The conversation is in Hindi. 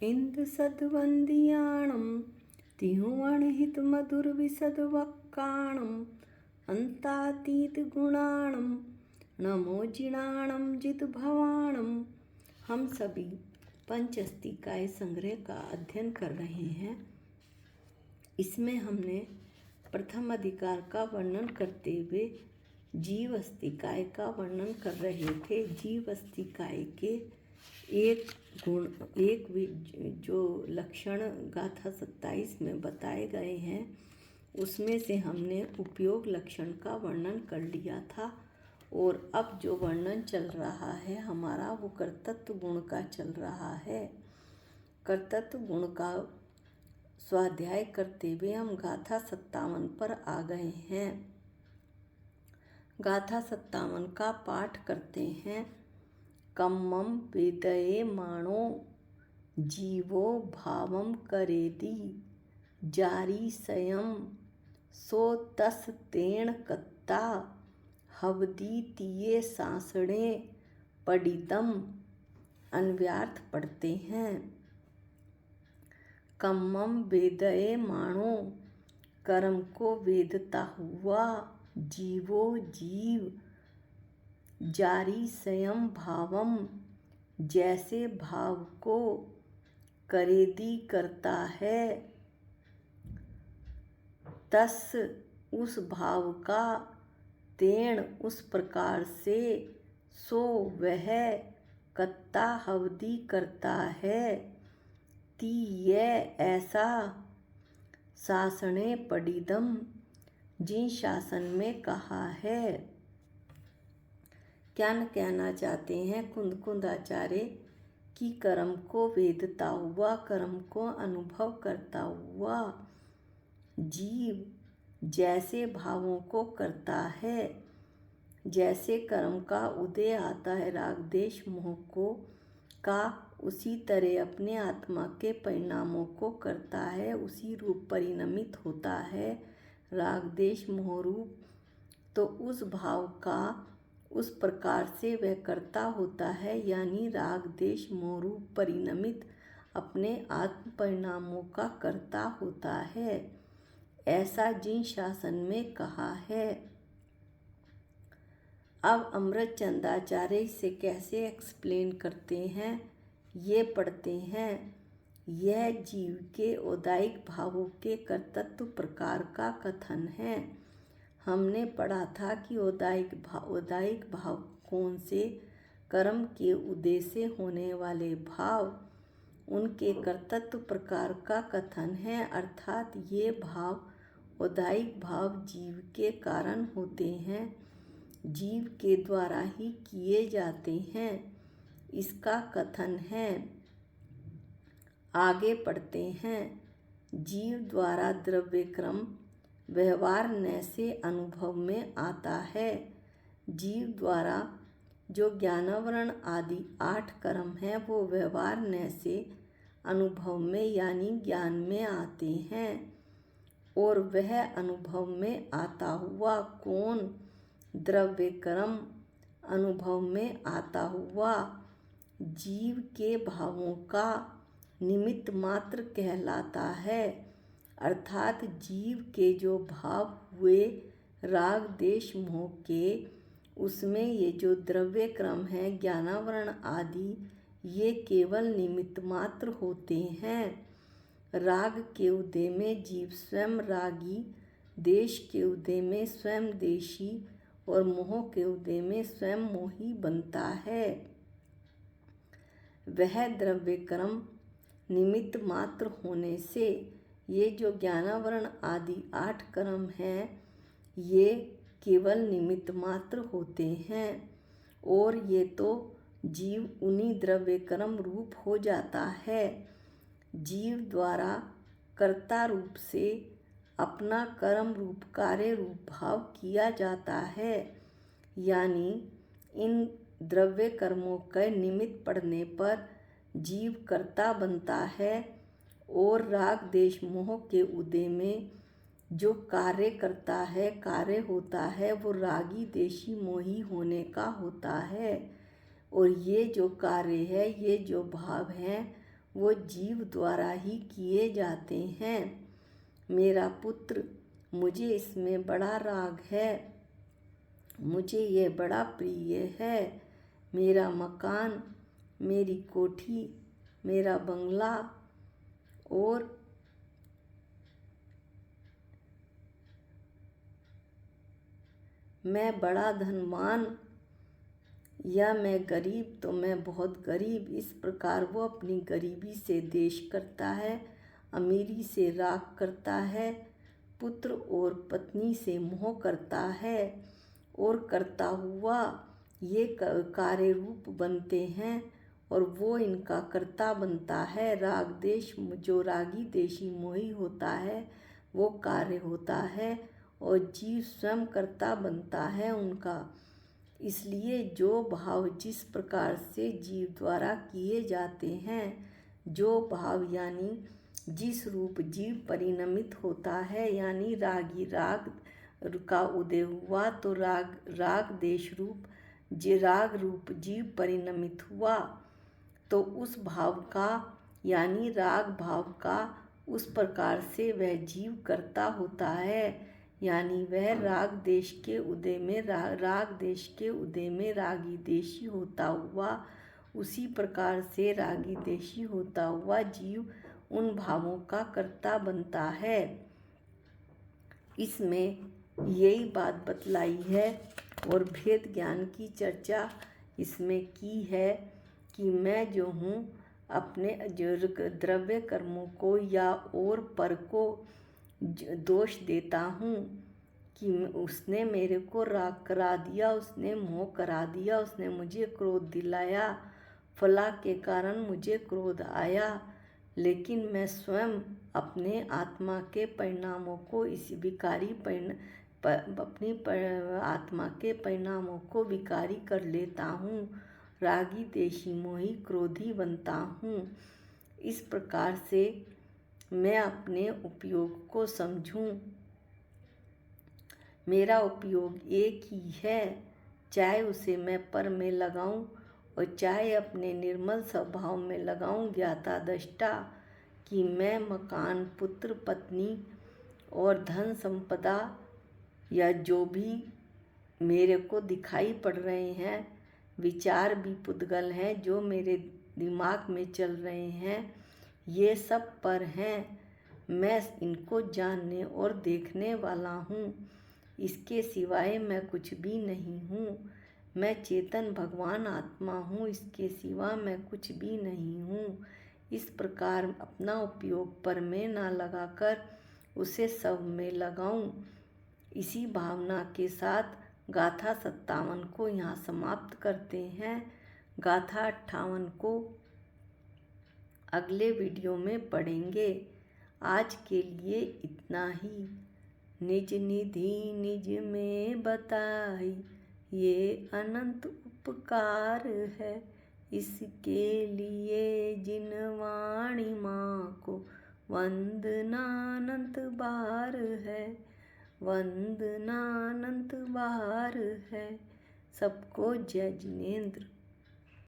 इंद सद्वंदियाणं तिहुअणहित मधुर विशद वक्काणं अंतातीत गुणाणं नमो जिणाणं जित भवाणं। हम सभी पंचस्तिकाय संग्रह का अध्ययन कर रहे हैं। इसमें हमने प्रथम अधिकार का वर्णन करते हुए जीव अस्तिकाय का वर्णन कर रहे थे। जीव अस्तिकाय के जो लक्षण गाथा 27 में बताए गए हैं उसमें से हमने उपयोग लक्षण का वर्णन कर लिया था। और अब जो वर्णन चल रहा है हमारा वो कर्तृत्व गुण का चल रहा है। कर्तृत्व गुण का स्वाध्याय करते हुए हम गाथा 57 पर आ गए हैं। गाथा 57 का पाठ करते हैं। कम्मम वेदयेमाणो जीवो भावम करेदि जारी स्वयं सो तस तेण कत्ता हवदीतीये सांसणे पडितम। अन्व्यार्थ पढ़ते हैं। कम्मम वेदयेमाणो कर्म को वेदता हुआ, जीवो जीव, जारी स्वयं भावम जैसे भाव को, करेदी करता है, तस उस भाव का, तेण उस प्रकार से, सो वह, कत्ता हवदी करता है, ती यह ऐसा, शासने पडिदम जिन शासन में कहा है। क्या न कहना चाहते हैं कुंद आचार्य कि कर्म को वेदता हुआ, कर्म को अनुभव करता हुआ जीव जैसे भावों को करता है, जैसे कर्म का उदय आता है राग देश मोह को का, उसी तरह अपने आत्मा के परिणामों को करता है, उसी रूप परिणमित होता है राग देश मोह रूप। तो उस भाव का उस प्रकार से वह करता होता है, यानी राग देश मोह रूप परिणमित अपने आत्म परिणामों का करता होता है, ऐसा जिन शासन में कहा है। अब अमृत चंदाचार्य इसे कैसे एक्सप्लेन करते हैं ये पढ़ते हैं। यह जीव के औदायिक भावों के कर्तृत्व प्रकार का कथन है। हमने पढ़ा था कि औदायिक भाव कौन से, कर्म के उदय से होने वाले भाव, उनके कर्तृत्व प्रकार का कथन है। अर्थात ये भाव औदायिक भाव जीव के कारण होते हैं, जीव के द्वारा ही किए जाते हैं, इसका कथन है। आगे पढ़ते हैं। जीव द्वारा द्रव्य क्रम व्यवहार न से अनुभव में आता है। जीव द्वारा जो ज्ञानावरण आदि 8 कर्म हैं वो व्यवहार न से अनुभव में यानी ज्ञान में आते हैं। और वह अनुभव में आता हुआ कौन, द्रव्य कर्म अनुभव में आता हुआ जीव के भावों का निमित्त मात्र कहलाता है। अर्थात जीव के जो भाव हुए राग देश मोह के, उसमें ये जो द्रव्य क्रम है ज्ञानावरण आदि, ये केवल निमित्त मात्र होते हैं। राग के उदय में जीव स्वयं रागी, देश के उदय में स्वयं देशी और मोह के उदय में स्वयं मोही बनता है। वह द्रव्य कर्म निमित्त मात्र होने से ये जो ज्ञानावरण आदि 8 कर्म हैं ये केवल निमित्त मात्र होते हैं। और ये तो जीव उन्हीं द्रव्य कर्म रूप हो जाता है। जीव द्वारा कर्ता रूप से अपना कर्म रूप कार्य रूप भाव किया जाता है, यानी इन द्रव्य कर्मों के निमित्त पड़ने पर जीव कर्ता बनता है। और राग देश मोह के उदय में जो कार्य करता है, कार्य होता है, वो रागी देशी मोही होने का होता है। और ये जो कार्य है, ये जो भाव हैं, वो जीव द्वारा ही किए जाते हैं। मेरा पुत्र, मुझे इसमें बड़ा राग है, मुझे ये बड़ा प्रिय है। मेरा मकान, मेरी कोठी, मेरा बंगला और मैं बड़ा धनवान या मैं गरीब तो मैं बहुत गरीब, इस प्रकार वो अपनी गरीबी से द्वेष करता है, अमीरी से राग करता है, पुत्र और पत्नी से मोह करता है और करता हुआ ये कार्य रूप बनते हैं और वो इनका कर्ता बनता है। राग देश, जो रागी देशी मोही होता है वो कार्य होता है और जीव स्वयं कर्ता बनता है उनका। इसलिए जो भाव जिस प्रकार से जीव द्वारा किए जाते हैं, जो भाव यानी जिस रूप जीव परिणमित होता है, यानी रागी राग का उदय हुआ तो राग देश रूप राग रूप जीव परिणमित हुआ, तो उस भाव का यानी राग भाव का उस प्रकार से वह जीव कर्ता होता है, यानी वह राग देश के उदय में रागी देशी होता हुआ, उसी प्रकार से रागी देशी होता हुआ जीव उन भावों का कर्ता बनता है। इसमें यही बात बतलाई है और भेद ज्ञान की चर्चा इसमें की है कि मैं जो हूँ अपने जो द्रव्य कर्मों को या और पर को दोष देता हूँ कि उसने मेरे को राग करा दिया, उसने मोह करा दिया, उसने मुझे क्रोध दिलाया, फला के कारण मुझे क्रोध आया, लेकिन मैं स्वयं अपने आत्मा के परिणामों को इस विकारी अपनी आत्मा के परिणामों को विकारी कर लेता हूँ, रागी देशी मोही क्रोधी बनता हूँ। इस प्रकार से मैं अपने उपयोग को समझूं। मेरा उपयोग एक ही है, चाहे उसे मैं पर में लगाऊं और चाहे अपने निर्मल स्वभाव में लगाऊं ज्ञाता दृष्टा, कि मैं मकान, पुत्र, पत्नी और धन संपदा या जो भी मेरे को दिखाई पड़ रहे हैं, विचार भी पुद्गल हैं जो मेरे दिमाग में चल रहे हैं, ये सब पर हैं। मैं इनको जानने और देखने वाला हूँ, इसके सिवाय मैं कुछ भी नहीं हूँ। मैं चेतन भगवान आत्मा हूँ, इसके सिवा मैं कुछ भी नहीं हूँ। इस प्रकार अपना उपयोग पर में ना लगाकर उसे सब में लगाऊं। इसी भावना के साथ गाथा 57 को यहाँ समाप्त करते हैं। गाथा 58 को अगले वीडियो में पढ़ेंगे। आज के लिए इतना ही। निज निधि निज में बताई, ये अनंत उपकार है, इसके लिए जिन वाणी माँ को वंदनानंत बार है, वंदनानंत बार है। सबको जय जिनेंद्र।